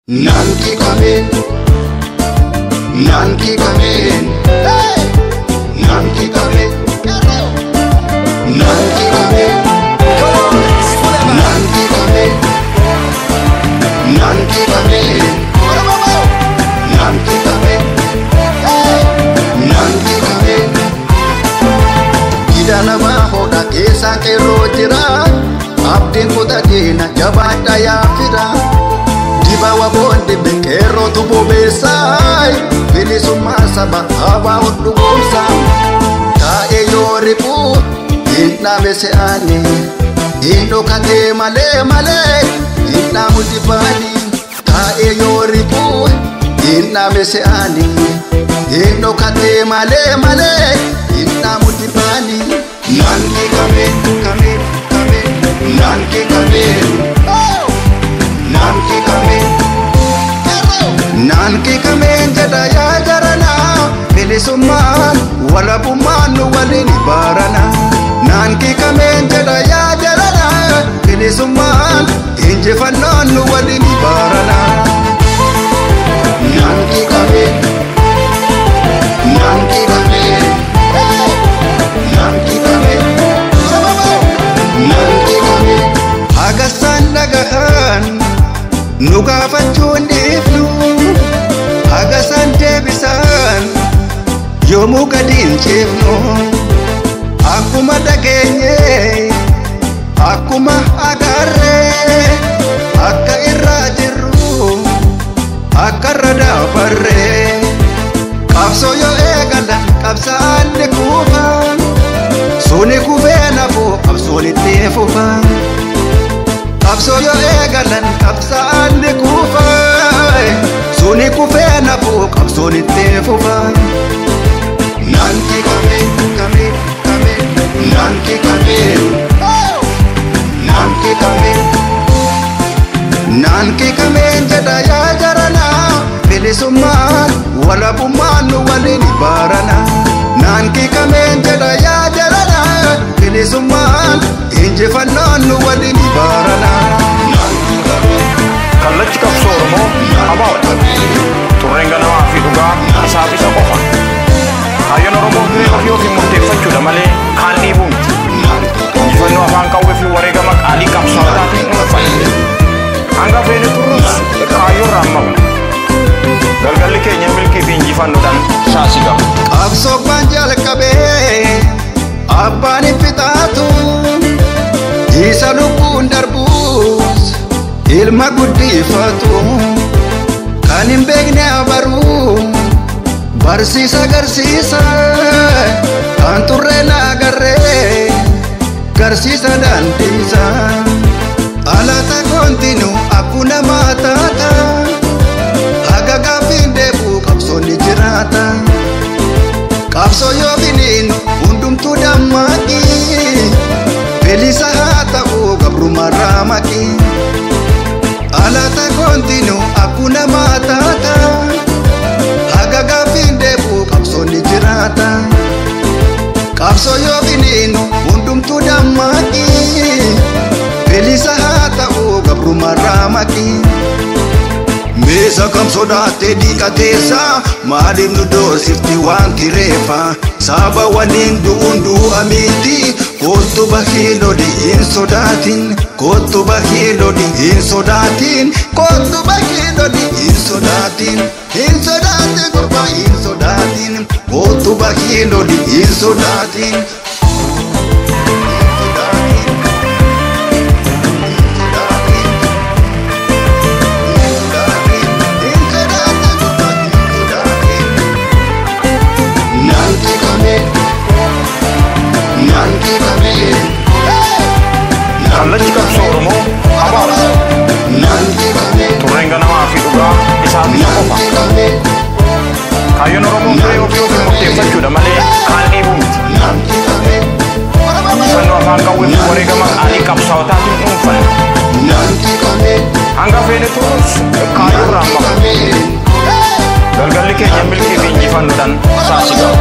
Nanki kamen, Nanki kamen, Nanki kamen, Nanki kamen, Nanki kamen, Nanki kamen, Nanki kamen, Nanki kamen. Idana mahoda kesa kero jira, abdin kota dina jabata ya fira. Dibawa bonde bekero tubo besai, bini sumasa bahawa udugumsa. Ta eyoripu, inna bese ane, indo kate male male, inna multipani. Ta eyoripu, inna bese ane, indo kate male male, inna multipani. Nanki kamen, kamen, kamen, nanki kamen. Nanki kamen, Nanki kamen jada ya jarana, bilisuman wala bumanu walini barana. Nanki kamen jada ya jarana, bilisuman inje fanonu walini barana. Nanki kamen, Nanki kamen, Nanki kamen, Nanki kamen. Agasan nagahan nuga fachuun ifnu, agasan deebisan yoomuu gadiin ceefnu. Akkuma dhageenye, akkuma agarree, akka irraa jirru, akka irra dabarree. Qabsoo yoo eegalan qabsaan ni kufa, suni kufee nafu qabsoon itti fufa. Qabsoo yoo eegalan qabsaan ni kufa, suni kufee nafu qabsoon itti fufa. Nanki kamen, kamen, kamen, nanki kamen, nanki kamen, nanki kamen jada ya jarana, bilisuman wala bumanu walini barana. Nanki kamen jada ya jarana, bilisuman inje fanonu walini barana. Kallachi qabsoo Oromoo abaa'udha. Turreen ganamaa fi dhugaa isaaf isa qofa. Hayyoon Oromoo hiree ofii ofiin murteeffachuudha malee kaan dhiibuu miti. Injifannoo afaan qawwee fi wareegama qaalii qabsaa'otaatiin dhuunfanne. Hanga feene turrus kaayyoo irraa maqna. Galgalli keenya milkii fi injifannoodhaan shaasigamu. Qabsoon jalqabee abbaan hin fixaatu, isa lubbuun darbuus ilma guddifatu. Kan hin beekne abaruu barsiisa garsiisa, kan turreen agarree garsiisa dandeessa. Alata kontinu akkuna maataata, haga gaaffiin deebi'u qabsoon ni jiraata. Qabsoo yoo biniinu hundumtuu dammaqi, bilisa haa ta'u gabrummaarraa maqi. Alata kontinu akkuna maataata, haga gaaffiin deebi'u qabsoon ni jiraata. Qabsoo yoo biniinu hundumtuu dammaqi, bilisa haa ta'u gabrummaarraa maqi. Meesa kam sodaate dhiqateessa, maaliif nu doorsifti waan kireeffa. Saba waliin du'uun du'a miti, kootu bahii loli hin sodaatin. Kootu bahii loli hin sodaatin, kootu bahii loli hin sodaatin. Hin sodaatin gurba hin sodaatin, kootu bahii loli hin sodaatin. Kallachi qabsoo Oromoo abaa'udha. Turreen ganamaa fi dhugaa isaaf isa qofa. Hayyoon Oromoo hiree ofii ofiin murteeffachuudha malee kaan dhiibuu miti. Injifannoo afaan qawwee fi wareegama qaalii qabsaa'otaatiin dhuunfanne. Hanga feene turrus kaayyoo irraa maqna. Galgalli keenya milkii fi injifannoodhaan shaasigamu.